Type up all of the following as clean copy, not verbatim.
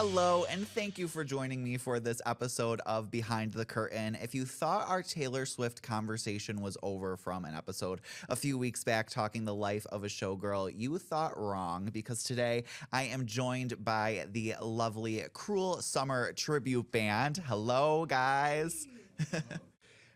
Hello, and thank you for joining me for this episode of Behind the Curtain. If you thought our Taylor Swift conversation was over from an episode a few weeks back talking the life of a showgirl, you thought wrong because today I am joined by the lovely Cruel Summer Tribute Band. Hello, guys.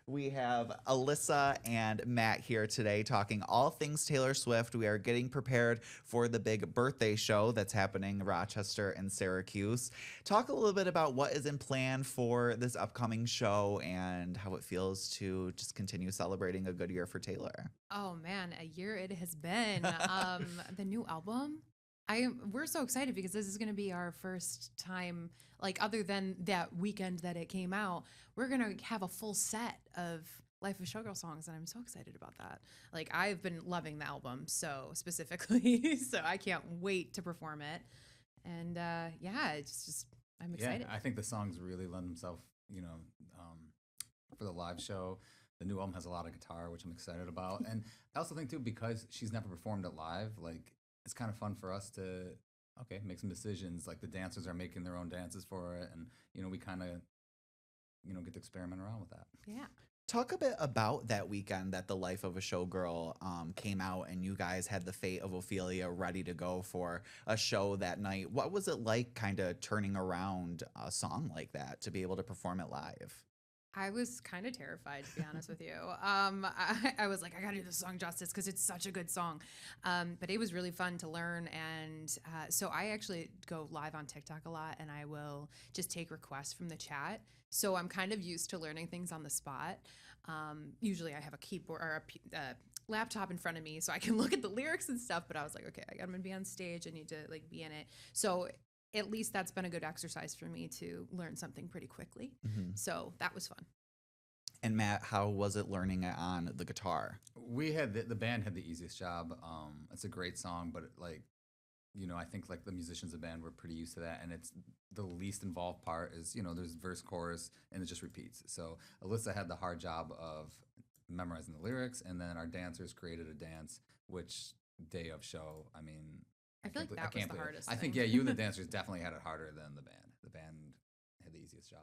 We have Alyssa and Matt here today talking all things Taylor Swift. We are getting prepared for the big birthday show that's happening in Rochester and Syracuse. Talk a little bit about what is in plan for this upcoming show and how it feels to just continue celebrating a good year for Taylor. Oh man, a year it has been. The new album. We're so excited because this is going to be our first time, like other than that weekend that it came out, we're going to have a full set of Life of Showgirl songs, and I'm so excited about that. Like I've been loving the album so specifically, so I can't wait to perform it. And yeah, it's just I'm excited. Yeah, I think the songs really lend themselves, for the live show. The new album has a lot of guitar, which I'm excited about. And I also think too, because she's never performed it live, like it's kind of fun for us to make some decisions. Like the dancers are making their own dances for it, and we kind of get to experiment around with that. Yeah. Talk a bit about that weekend that The Life of a Showgirl came out and you guys had The Fate of Ophelia ready to go for a show that night. What was it like kind of turning around a song like that to be able to perform it live? I was kind of terrified, to be honest with you. I was like, I got to do this song justice because it's such a good song. But it was really fun to learn. And so I actually go live on TikTok a lot and I will just take requests from the chat. So I'm kind of used to learning things on the spot. Usually I have a keyboard or a laptop in front of me so I can look at the lyrics and stuff. But I was like, okay, I'm going to be on stage. I need to like be in it. So at least that's been a good exercise for me to learn something pretty quickly. Mm-hmm. So that was fun. And Matt, how was it learning it on the guitar? We had the band had the easiest job. It's a great song, but I think like the musicians of the band were pretty used to that, and it's the least involved part is there's verse, chorus, and it just repeats. So Alyssa had the hard job of memorizing the lyrics, and then our dancers created a dance. Which day of show? I mean, I feel like that was the hardest. I think you and the dancers definitely had it harder than the band. The band had the easiest job.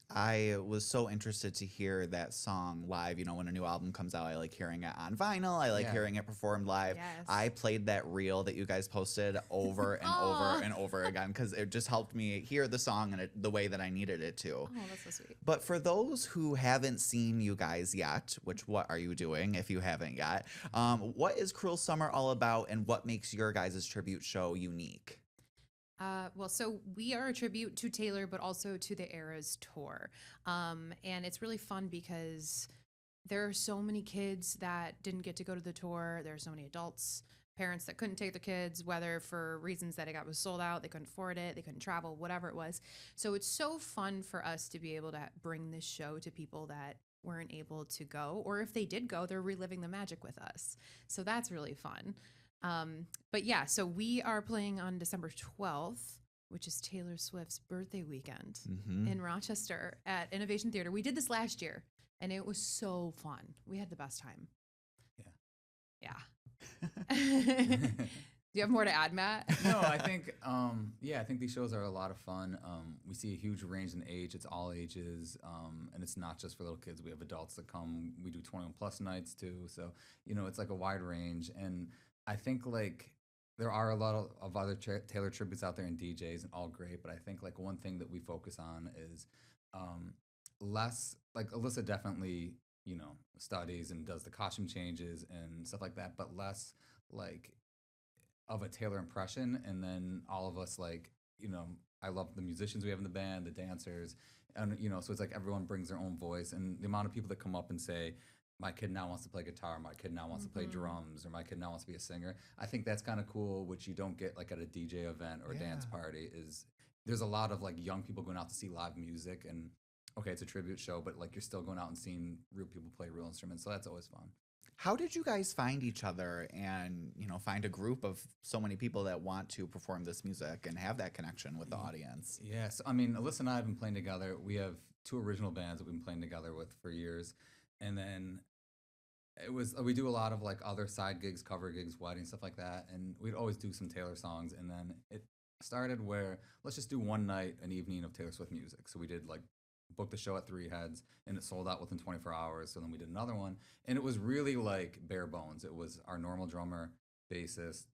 I was so interested to hear that song live. When a new album comes out, I like hearing it on vinyl. I like hearing it performed live. Yes. I played that reel that you guys posted over and over and over again because it just helped me hear the song and the way that I needed it to. Oh, that's so sweet. But for those who haven't seen you guys yet, which what are you doing if you haven't yet? What is Cruel Summer all about and what makes your guys' tribute show unique? Well, so we are a tribute to Taylor, but also to the Eras tour. And it's really fun because there are so many kids that didn't get to go to the tour. There are so many adults, parents that couldn't take their kids, whether for reasons that it was sold out, they couldn't afford it, they couldn't travel, whatever it was. So it's so fun for us to be able to bring this show to people that weren't able to go, or if they did go, they're reliving the magic with us. So that's really fun. But yeah, so we are playing on December 12th, which is Taylor Swift's birthday weekend in Rochester at Innovation Theater. We did this last year and it was so fun. We had the best time. Yeah. Do you have more to add, Matt? No, I think, I think these shows are a lot of fun. We see a huge range in age. It's all ages. And it's not just for little kids. We have adults that come. We do 21 plus nights too. So, it's like a wide range. And I think like there are a lot of other Taylor tributes out there and DJs and all great, but I think like one thing that we focus on is less like Alyssa definitely studies and does the costume changes and stuff like that, but less like of a Taylor impression. And then all of us like I love the musicians we have in the band, the dancers, and so it's like everyone brings their own voice, and the amount of people that come up and say, my kid now wants to play guitar, my kid now wants to play drums, or my kid now wants to be a singer. I think that's kind of cool, which you don't get like at a DJ event or a dance party. Is there's a lot of like young people going out to see live music, and okay, it's a tribute show, but like you're still going out and seeing real people play real instruments, so that's always fun. How did you guys find each other and, find a group of so many people that want to perform this music and have that connection with the audience? Yes, I mean, Alyssa and I have been playing together. We have two original bands that we've been playing together with for years. And then we do a lot of like other side gigs, cover gigs, weddings, stuff like that. And we'd always do some Taylor songs. And then started where let's just do one night, an evening of Taylor Swift music. So we did like booked the show at 3 heads and it sold out within 24 hours. So then we did another one and it was really like bare bones. It was our normal drummer, bassist.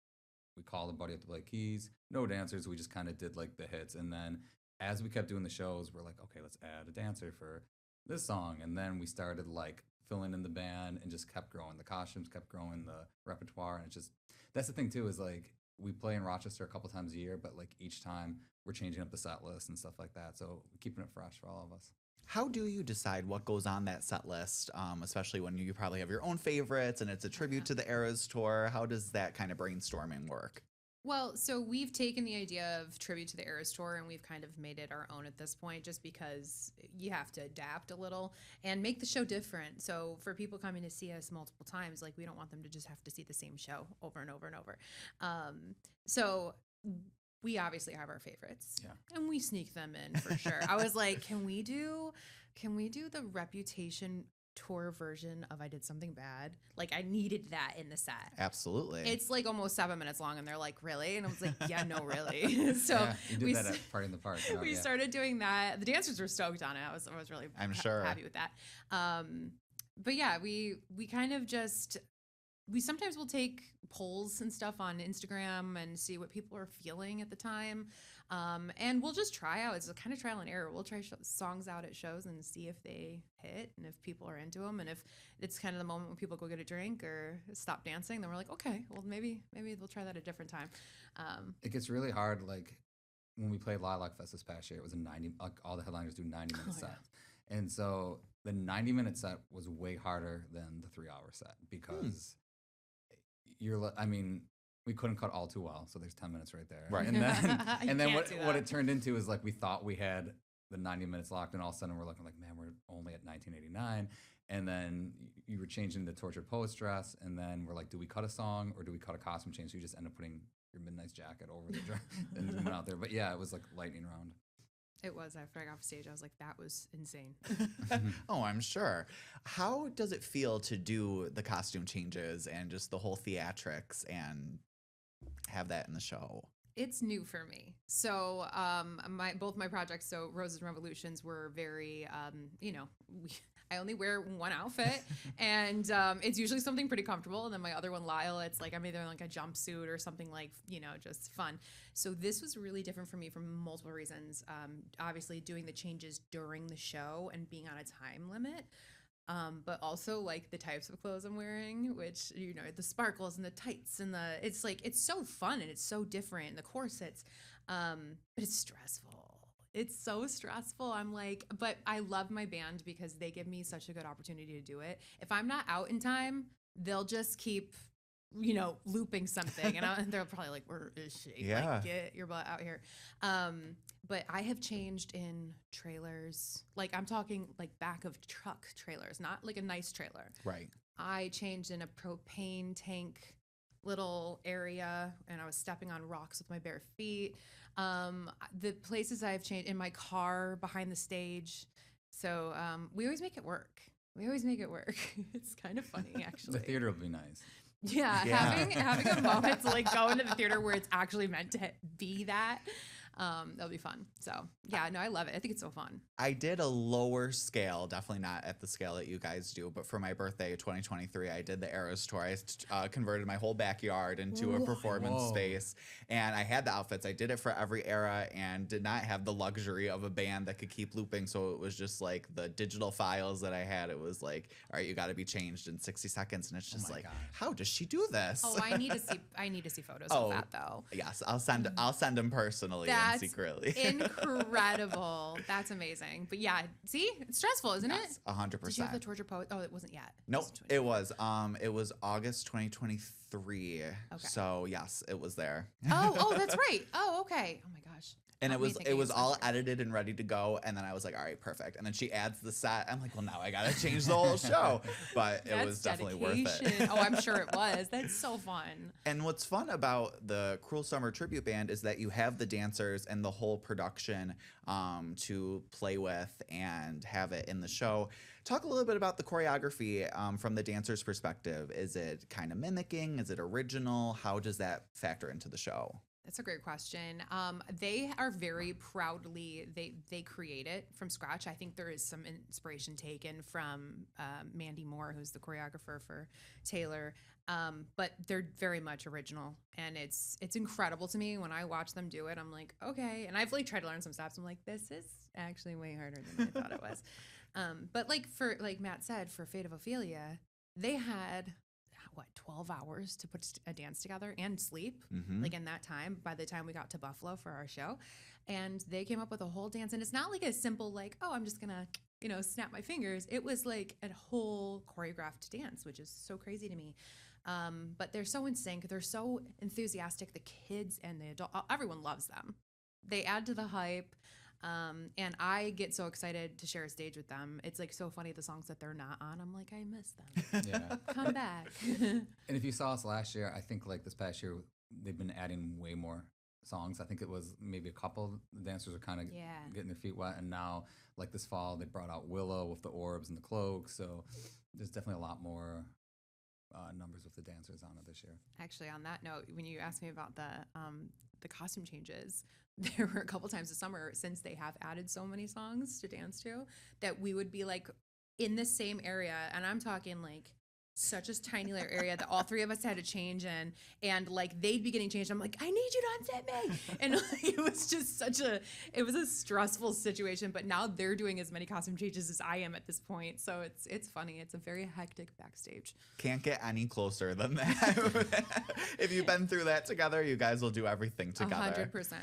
We called a buddy up to play keys, no dancers. We just kind of did like the hits. And then as we kept doing the shows, we're like, okay, let's add a dancer for this song. And then we started like filling in the band and just kept growing. The costumes kept growing, the repertoire. And it's just, that's the thing too, is like we play in Rochester a couple times a year, but like each time we're changing up the set list and stuff like that. So keeping it fresh for all of us. How do you decide what goes on that set list, especially when you probably have your own favorites and it's a tribute to the Eras tour? How does that kind of brainstorming work? Well, so we've taken the idea of Tribute to the Eras Tour and we've kind of made it our own at this point just because you have to adapt a little and make the show different. So for people coming to see us multiple times, like we don't want them to just have to see the same show over and over and over. So we obviously have our favorites, and we sneak them in for sure. I was like, can we do the Reputation tour version of I Did Something Bad? Like I needed that in the set. Absolutely. It's like almost 7 minutes long and they're like, really? And I was like, yeah, no, really. So yeah, you did that at Party in the Park. We started doing that. The dancers were stoked on it. I was really happy with that. But yeah, we kind of just, we sometimes will take polls and stuff on Instagram and see what people are feeling at the time. And we'll just try out. It's a kind of trial and error. We'll try songs out at shows and see if they hit and if people are into them. And if it's kind of the moment when people go get a drink or stop dancing, then we're like, okay, well, maybe we'll try that a different time. It gets really hard. Like when we played Lilac Fest this past year, it was like all the headliners do 90-minute sets. And so the 90-minute set was way harder than the 3-hour set because we couldn't cut all too well, so there's 10 minutes right there. Right. And then what it turned into is like we thought we had the 90 minutes locked, and all of a sudden we're looking like, man, we're only at 1989. And then you were changing the Tortured Poets dress, and then we're like, do we cut a song or do we cut a costume change? So you just end up putting your Midnight's jacket over the dress and moving out there. But yeah, it was like lightning round. It was. After I got off stage, I was like, that was insane. Oh, I'm sure. How does it feel to do the costume changes and just the whole theatrics and have that in the show? It's new for me. So both my projects, so Roses and Revolutions, were very, I only wear one outfit and it's usually something pretty comfortable. And then my other one, Lyle, it's like I'm either in like a jumpsuit or something like, just fun. So this was really different for me for multiple reasons. Obviously doing the changes during the show and being on a time limit. But also like the types of clothes I'm wearing, which, the sparkles and the tights and it's like, it's so fun and it's so different, and the corsets, but it's stressful. It's so stressful. I'm like, but I love my band because they give me such a good opportunity to do it. If I'm not out in time, they'll just keep, looping something. And they're probably like, where is she? Yeah. Like, get your butt out here. But I have changed in trailers. Like I'm talking like back of truck trailers, not like a nice trailer. Right. I changed in a propane tank little area and I was stepping on rocks with my bare feet. The places I've changed in my car behind the stage. So we always make it work. It's kind of funny, actually. The theater will be nice. Yeah. Having a moment to like go into the theater where it's actually meant to be that. That'll be fun. So yeah, no, I love it. I think it's so fun. I did a lower scale, definitely not at the scale that you guys do, but for my birthday 2023, I did the Eras tour. I converted my whole backyard into a performance space, and I had the outfits. I did it for every era and did not have the luxury of a band that could keep looping. So it was just like the digital files that I had. It was like, all right, you got to be changed in 60 seconds. And it's just like, how does she do this? Oh, I need to see photos of that though. Yes. I'll send them personally. That's secretly incredible. That's amazing. But yeah, see, it's stressful, isn't it? 100%. Did you have the Torture Poet? Oh, it wasn't yet. Nope, it was. It was August 2023. Okay. So yes, it was there. Oh, that's right. Oh, okay. Oh my gosh. And it was all edited and ready to go. And then I was like, all right, perfect. And then she adds the set. I'm like, well, now I got to change the whole show. But it was definitely worth it. Oh, I'm sure it was. That's so fun. And what's fun about the Cruel Summer Tribute Band is that you have the dancers and the whole production to play with and have it in the show. Talk a little bit about the choreography from the dancer's perspective. Is it kind of mimicking? Is it original? How does that factor into the show? That's a great question. They are very proudly they create it from scratch. I think there is some inspiration taken from Mandy Moore, who's the choreographer for Taylor. But they're very much original, and it's incredible to me when I watch them do it. I'm like, okay, and I've like tried to learn some steps. I'm like, this is actually way harder than I thought it was. But like Matt said, for Fate of Ophelia, they had what 12 hours to put a dance together and sleep like in that time by the time we got to Buffalo for our show, and they came up with a whole dance, and it's not like a simple like, oh, I'm just gonna snap my fingers. It was like a whole choreographed dance, which is so crazy to me. But they're so in sync, they're so enthusiastic, the kids and the adult, everyone loves them. They add to the hype. And I get so excited to share a stage with them. It's like so funny, the songs that they're not on. I'm like, I miss them. Yeah. Come back. And if you saw us last year, I think like this past year, they've been adding way more songs. I think it was maybe a couple. The dancers are kind of getting their feet wet. And now, like this fall, they brought out Willow with the orbs and the cloak. So there's definitely a lot more numbers with the dancers on it this year. Actually, on that note, when you asked me about the costume changes, there were a couple times this summer, since they have added so many songs to dance to, that we would be like in the same area, and I'm talking like such a tiny little area that all three of us had to change in, and like they'd be getting changed. I'm like, I need you to unzip me, and like, it was just it was a stressful situation. But now they're doing as many costume changes as I am at this point, so it's funny. It's a very hectic backstage. Can't get any closer than that. If you've been through that together, you guys will do everything together. 100%.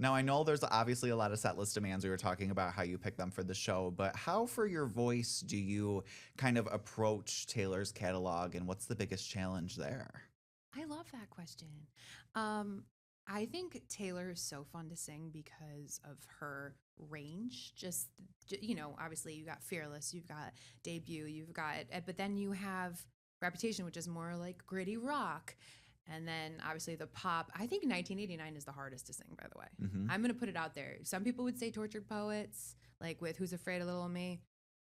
Now, I know there's obviously a lot of set list demands. We were talking about how you pick them for the show, but how for your voice do you kind of approach Taylor's catalog, and what's the biggest challenge there? I love that question. I think Taylor is so fun to sing because of her range. Just, obviously you got Fearless, you've got Debut, but then you have Reputation, which is more like gritty rock. And then obviously the pop. I think 1989 is the hardest to sing, by the way. I'm going to put it out there. Some people would say Tortured Poets, like with Who's Afraid of Little Me.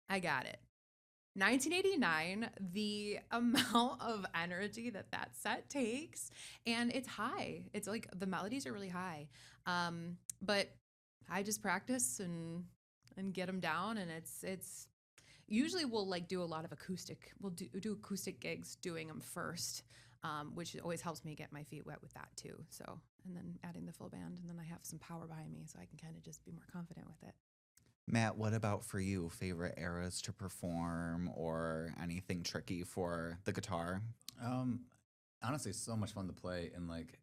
I got it. 1989, the amount of energy that set takes, and it's high. It's like the melodies are really high. But I just practice and get them down, and it's usually we'll like do a lot of acoustic. We'll do acoustic gigs doing them first. Which always helps me get my feet wet with that too. So, and then adding the full band, and then I have some power behind me, so I can kind of just be more confident with it. Matt, what about for you? Favorite eras to perform, or anything tricky for the guitar? Honestly, it's so much fun to play, and like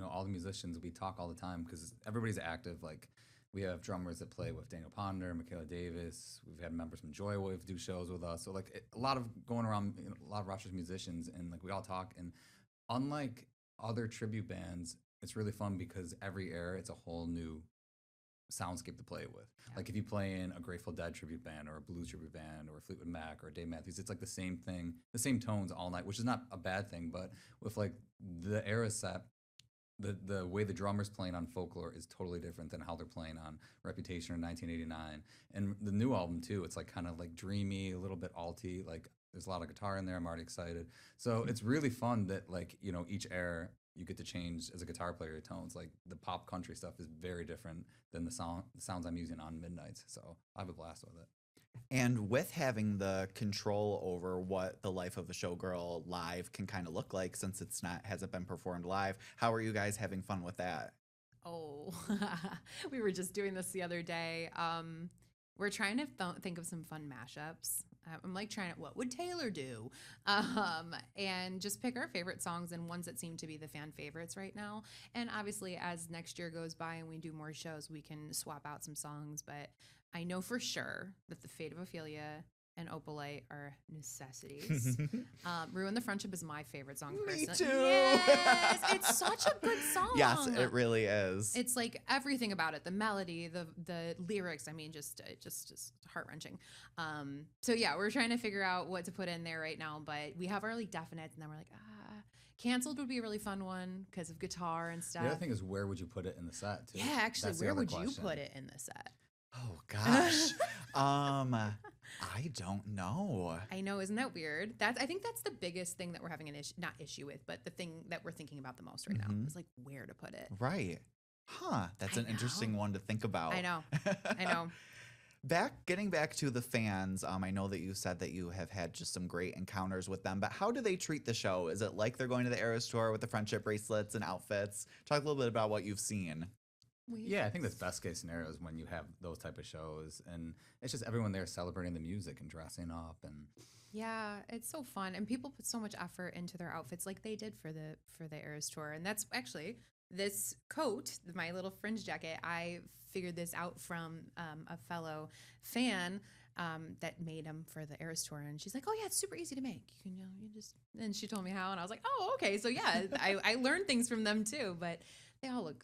all the musicians, we talk all the time because everybody's active. Like we have drummers that play with Daniel Ponder, Michaela Davis. We've had members from Joywave do shows with us. So like a lot of going around, a lot of Rochester musicians, and like we all talk. And unlike other tribute bands, it's really fun because every era it's a whole new soundscape to play with. Yeah. Like if you play in a Grateful Dead tribute band or a blues tribute band or a Fleetwood Mac or a Dave Matthews, it's like the same thing, the same tones all night, which is not a bad thing. But with like the era set, the way the drummer's playing on Folklore is totally different than how they're playing on Reputation or 1989. And the new album too, it's like kind of like dreamy, a little bit alty, like there's a lot of guitar in there. I'm already excited. So it's really fun that like, each era you get to change as a guitar player your tones. Like the pop country stuff is very different than the sounds I'm using on Midnights. So I have a blast with it. And with having the control over what the life of a showgirl live can kind of look like, since hasn't been performed live, how are you guys having fun with that? Oh, we were just doing this the other day. We're trying to think of some fun mashups. I'm like what would Taylor do? And just pick our favorite songs and ones that seem to be the fan favorites right now. And obviously, as next year goes by and we do more shows, we can swap out some songs. But I know for sure that the Fate of Ophelia and Opalite are necessities. Ruin the Friendship is my favorite song. Me personally. too. Yes, it's such a good song. Yes, it really is. It's like everything about it, the melody, the lyrics. I mean, just heart wrenching. So yeah, we're trying to figure out what to put in there right now, but we have our like definites, and then we're like, Canceled would be a really fun one because of guitar and stuff. The other thing is, where would you put it in the set too? Yeah, actually, where would you put it in the set? Oh gosh. I don't know. I know, isn't that weird? I think that's the biggest thing that we're having an issue, not issue with, but the thing that we're thinking about the most right now is like where to put it. Right. Huh. That's I an interesting know. one to think about. I know. I know. Getting back to the fans, I know that you said that you have had just some great encounters with them, but how do they treat the show? Is it like they're going to the Eras Tour with the friendship bracelets and outfits? Talk a little bit about what you've seen. Yeah, I think that's best case scenario is when you have those type of shows, and it's just everyone there celebrating the music and dressing up, and Yeah, it's so fun, and people put so much effort into their outfits, like they did for the Eras Tour, and that's actually this coat, my little fringe jacket. I figured this out from a fellow fan that made them for the Eras Tour, and she's like, "Oh yeah, it's super easy to make. You can, you just." And she told me how, and I was like, "Oh, okay." So yeah, I learned things from them too, but they all look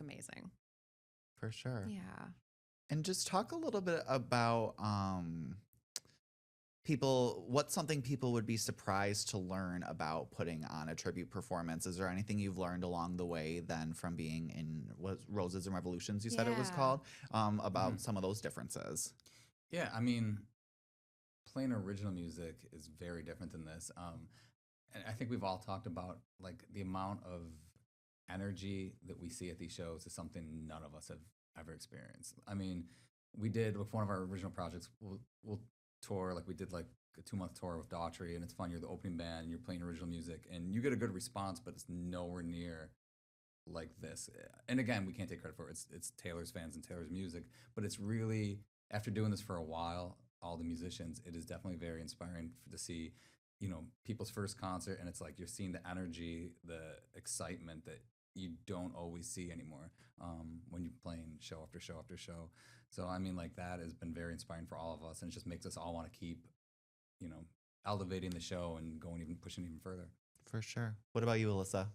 amazing. For sure. Yeah. And just talk a little bit about what's something people would be surprised to learn about putting on a tribute performance. Is there anything you've learned along the way then from being in Roses and Revolutions, you said it was Yeah. called, about some of those differences? yeah, I mean, playing original music is very different than this. And I think we've all talked about like the amount of energy that we see at these shows is something none of us have ever experienced. I mean, we did with one of our original projects. We'll tour like we did like a 2-month tour with Daughtry, and it's fun. You're the opening band, and you're playing original music, and you get a good response, but it's nowhere near like this. And again, we can't take credit for it. It's Taylor's fans and Taylor's music, but it's really after doing this for a while, all the musicians, it is definitely very inspiring to see, people's first concert, and it's like you're seeing the energy, the excitement that you don't always see anymore when you're playing show after show after show. So I mean, like that has been very inspiring for all of us, and it just makes us all want to keep, elevating the show and pushing even further. For sure. What about you, Alyssa?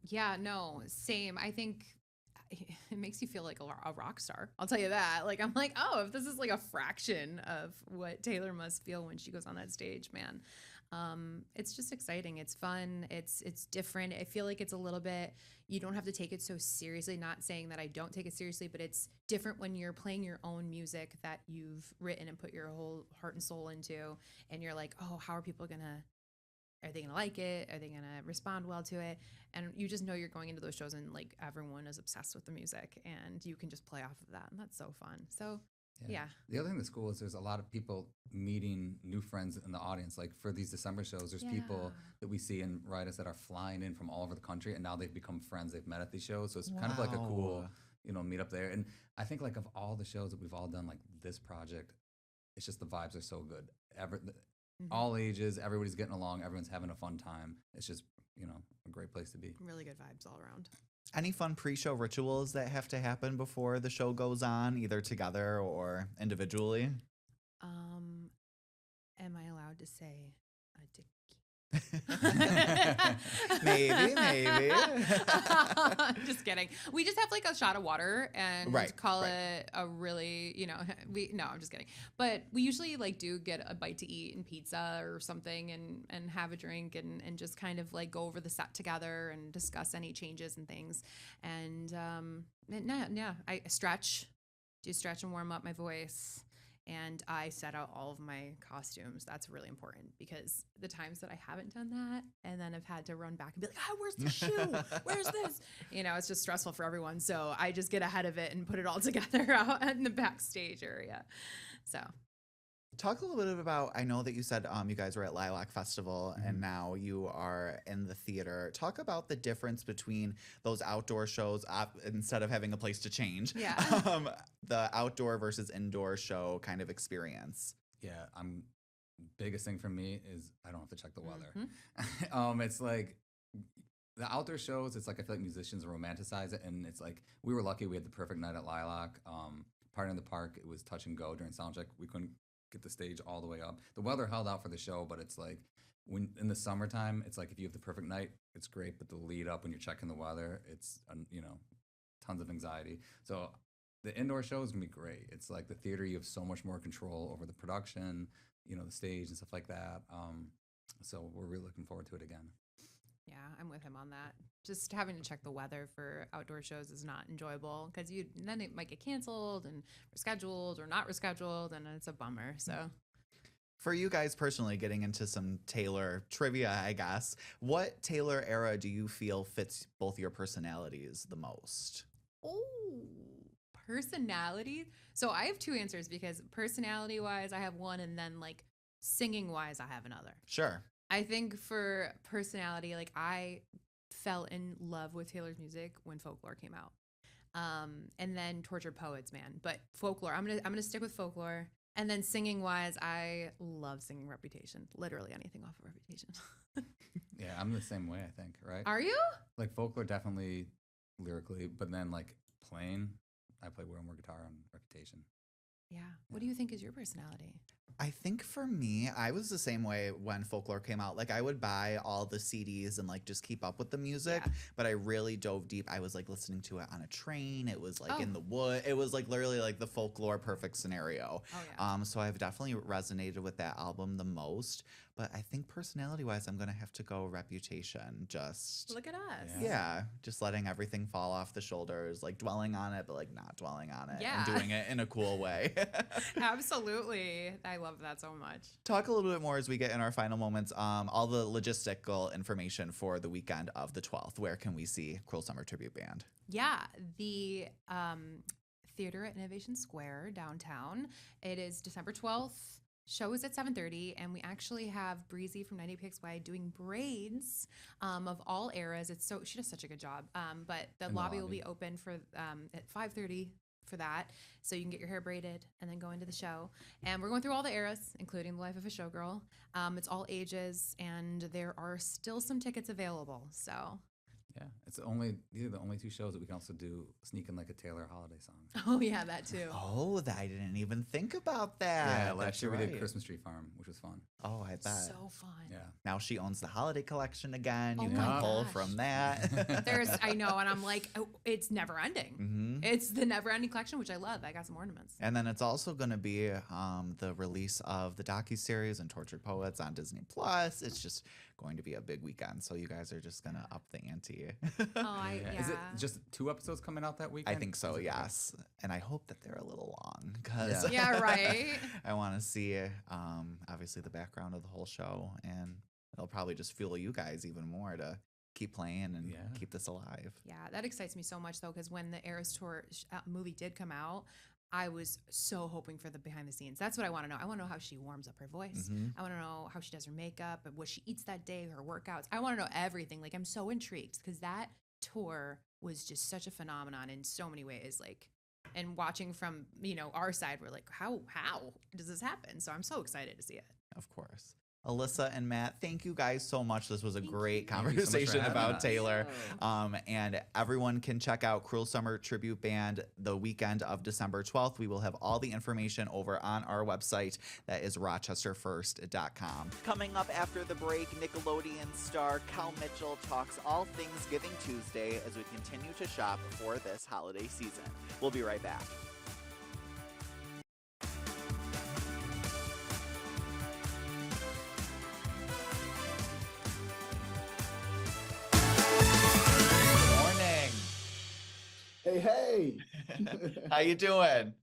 Yeah, no, same. I think it makes you feel like a rock star. I'll tell you that. Like, I'm like, oh, if this is like a fraction of what Taylor must feel when she goes on that stage, man. It's just exciting. It's fun. It's different. I feel like it's a little bit, you don't have to take it so seriously. Not saying that I don't take it seriously, but it's different when you're playing your own music that you've written and put your whole heart and soul into. And you're like, oh, how are people are they gonna like it? Are they gonna respond well to it? And you just know you're going into those shows and like everyone is obsessed with the music and you can just play off of that. And that's so fun. So yeah. The other thing that's cool is there's a lot of people meeting new friends in the audience. Like for these December shows, there's people that we see and write us that are flying in from all over the country, and now they've become friends they've met at these shows. So it's kind of like a cool, meet up there. And I think like of all the shows that we've all done, like this project, it's just the vibes are so good. All ages, everybody's getting along, everyone's having a fun time. It's just, a great place to be. Really good vibes all around. Any fun pre-show rituals that have to happen before the show goes on, either together or individually? Am I allowed to say a dick? maybe. Just kidding. We just have like a shot of water and call it a really, no, I'm just kidding. But we usually like do get a bite to eat and pizza or something and have a drink and just kind of like go over the set together and discuss any changes and things. And I do stretch and warm up my voice. And I set out all of my costumes. That's really important because the times that I haven't done that and then I've had to run back and be like, where's the shoe? Where's this? It's just stressful for everyone. So I just get ahead of it and put it all together out in the backstage area. So. Talk a little bit about, I know that you said you guys were at Lilac Festival and now you are in the theater. Talk about the difference between those outdoor shows instead of having a place to change. Yeah. The outdoor versus indoor show kind of experience. Yeah, biggest thing for me is I don't have to check the weather. It's like the outdoor shows, it's like I feel like musicians romanticize it, and it's like we were lucky we had the perfect night at Lilac. Party in the Park, it was touch and go during soundcheck. We couldn't get the stage all the way up. The weather held out for the show, but it's like when in the summertime, it's like if you have the perfect night, it's great, but the lead up when you're checking the weather, it's tons of anxiety. So the indoor show is gonna be great. It's like the theater, you have so much more control over the production, the stage and stuff like that. So we're really looking forward to it again. Yeah, I'm with him on that. Just having to check the weather for outdoor shows is not enjoyable because you then it might get canceled and rescheduled or not rescheduled, and it's a bummer. So, For you guys personally, getting into some Taylor trivia, I guess, what Taylor era do you feel fits both your personalities the most? oh, personality. So I have two answers because personality wise, I have one, and then like singing wise, I have another. Sure. I think for personality, like I fell in love with Taylor's music when Folklore came out. And then Tortured Poets, man. But Folklore, I'm gonna stick with Folklore. And then singing wise, I love singing Reputation. Literally anything off of Reputation. Yeah, I'm the same way, I think, right? Are you? Like Folklore definitely lyrically, but then like playing, I play way more guitar on Reputation. Yeah. What do you think is your personality? I think for me, I was the same way when Folklore came out. Like I would buy all the CDs and like just keep up with the music, Yeah. but I really dove deep. I was like listening to it on a train. It was like Oh. in the wood. It was like literally like the Folklore perfect scenario. Oh yeah. So I've definitely resonated with that album the most. But I think personality wise, I'm gonna have to go Reputation. Just Look at us. yeah, just letting everything fall off the shoulders, like dwelling on it, but like not dwelling on it Yeah. and doing it in a cool way. Absolutely. I love that so much. Talk a little bit more as we get in our final moments. All the logistical information for the weekend of the 12th. Where can we see Cruel Summer Tribute Band? Yeah, the theater at Innovation Square downtown. It is December 12th. Show is at 7:30, and we actually have Breezy from 90PXY doing braids of all eras. It's so she does such a good job. But the In the lobby will lobby. be open for at 5:30 for that, so you can get your hair braided and then go into the show. And we're going through all the eras, including the life of a showgirl. It's all ages, and there are still some tickets available. So Yeah, these are the only two shows that we can also do Sneaking Like a Taylor holiday song. oh yeah, that too. Oh, I didn't even think about that. Yeah, last That's year we did right. Christmas Tree Farm, which was fun. Oh, I bet. So fun. Yeah. Now she owns the holiday collection again. Oh You my can pull gosh. from that. I know, and I'm like, oh, it's never ending. hmm It's the never ending collection, which I love. I got some ornaments. And then it's also going to be the release of the docuseries and Tortured Poets on Disney Plus. It's just going to be a big weekend, so you guys are just going to up the ante. Oh, Is it just 2 episodes coming out that I weekend? think so, Is it- yes. And I hope that they're a little long because Yeah. Yeah, right. I want to see obviously the background of the whole show, and it'll probably just fuel you guys even more to keep playing and Yeah. keep this alive. Yeah, that excites me so much though, because when the Eras Tour movie did come out, I was so hoping for the behind the scenes. That's what I want to know. I want to know how she warms up her voice. Mhm. I want to know how she does her makeup and what she eats that day, her workouts. I want to know everything. Like I'm so intrigued because that tour was just such a phenomenon in so many ways. Like, and watching from our side, we're like, how does this happen? So I'm so excited to see it. Of course. Alyssa and Matt, thank you guys so much. This was a Thank great you. Thank you so much for conversation having about us. Taylor. And everyone can check out Cruel Summer Tribute Band the weekend of December 12th. We will have all the information over on our website. That is rochesterfirst.com. Coming up after the break, Nickelodeon star Kel Mitchell talks all things Giving Tuesday as we continue to shop for this holiday season. We'll be right back. Morning. Hey, How you doing?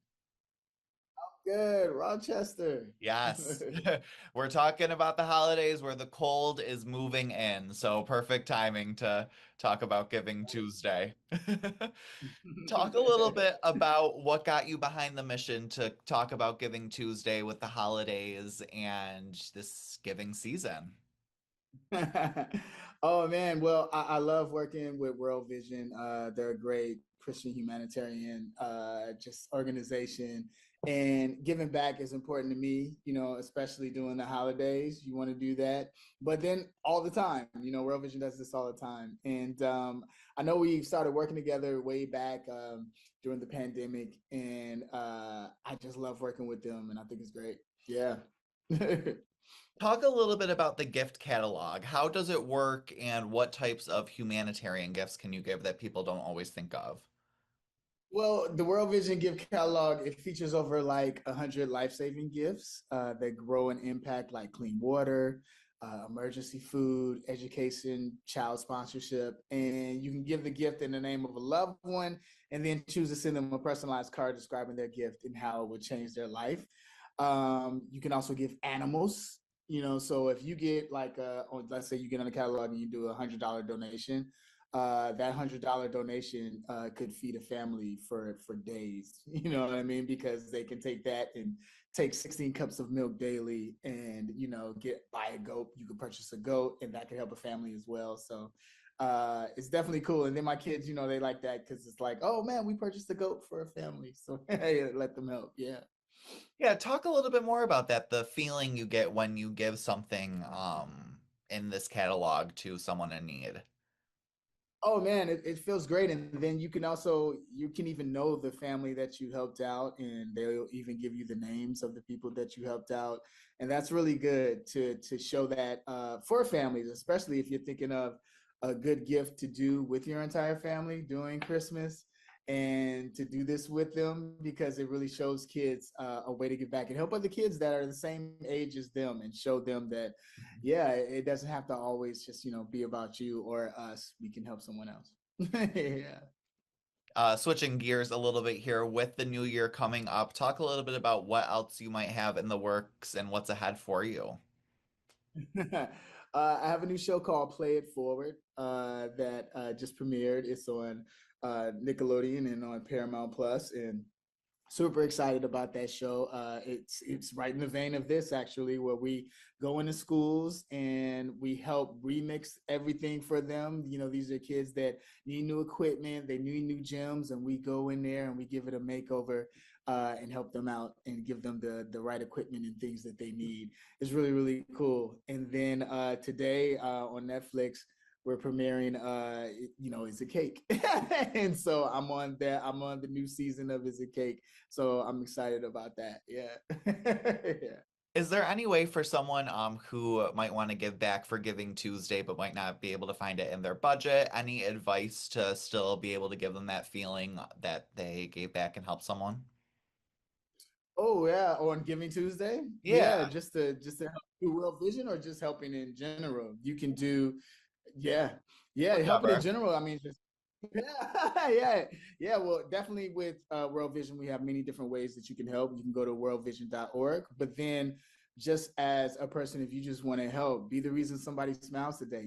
good, Rochester. Yes. We're talking about the holidays where the cold is moving in. So perfect timing to talk about Giving Tuesday. Talk a little bit about what got you behind the mission to talk about Giving Tuesday with the holidays and this giving season. Oh man, well, I love working with World Vision. They're a great Christian humanitarian just organization, and giving back is important to me. Especially during the holidays, you want to do that, but then all the time. World Vision does this all the time, and I know we started working together way back during the pandemic, and I just love working with them, and I think it's great. Yeah. Talk a little bit about the gift catalog. How does it work and what types of humanitarian gifts can you give that people don't always think of? Well, the World Vision gift catalog, it features over like 100 life-saving gifts that grow and impact like clean water, emergency food, education, child sponsorship, and you can give the gift in the name of a loved one, and then choose to send them a personalized card describing their gift and how it would change their life. You can also give animals. So if you get let's say you get on the catalog and you do $100 donation, that $100 donation could feed a family for days. You know what I mean? Because they can take that and take 16 cups of milk daily, and buy a goat. You could purchase a goat, and that could help a family as well. So it's definitely cool. And then my kids, they like that because it's like, oh man, we purchased a goat for a family, so let them help. Yeah. Yeah, talk a little bit more about that, the feeling you get when you give something in this catalog to someone in need. Oh man, it feels great. And then you can even know the family that you helped out, and they'll even give you the names of the people that you helped out. And that's really good to show that for families, especially if you're thinking of a good gift to do with your entire family during Christmas, and to do this with them, because it really shows kids a way to give back and help other kids that are the same age as them, and show them that, yeah, it doesn't have to always just, be about you or us. We can help someone else. Yeah. Switching gears a little bit here with the new year coming up, talk a little bit about what else you might have in the works and what's ahead for you. I have a new show called Play It Forward that just premiered. It's on Nickelodeon and on Paramount Plus, and super excited about that show. It's right in the vein of this, actually, where we go into schools and we help remix everything for them. These are kids that need new equipment, they need new gyms, and we go in there and we give it a makeover and help them out and give them the right equipment and things that they need. It's really, really cool. And then today on Netflix, we're premiering Is It Cake? And so I'm on the new season of Is It Cake, so I'm excited about that. Yeah. Yeah. Is there any way for someone who might want to give back for Giving Tuesday but might not be able to find it in their budget? Any advice to still be able to give them that feeling that they gave back and helped someone? Oh yeah, on Giving Tuesday. Yeah. Just to help do World Vision, or just helping in general. You can do, yeah, helping in general. I mean, just yeah. Well, definitely with World Vision, we have many different ways that you can help. You can go to worldvision.org, but then just as a person, if you just want to help, be the reason somebody smiles today.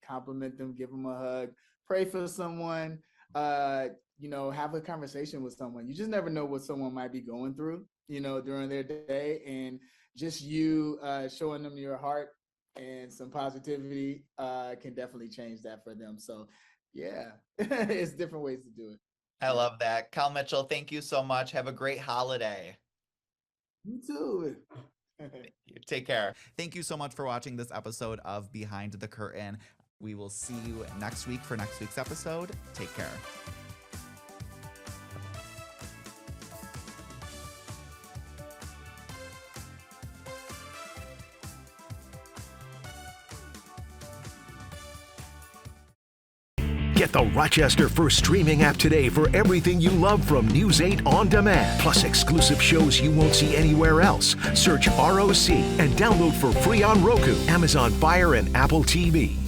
Compliment them, give them a hug, pray for someone. Have a conversation with someone. You just never know what someone might be going through, during their day, and just you showing them your heart and some positivity can definitely change that for them. So yeah, it's different ways to do it. I love that. Kel Mitchell, thank you so much. Have a great holiday. You too. Take care. Thank you so much for watching this episode of Behind the Curtain. We will see you next week for next week's episode. Take care. Get the Rochester First streaming app today for everything you love from News 8 On Demand, plus exclusive shows you won't see anywhere else. Search ROC and download for free on Roku, Amazon Fire, and Apple TV.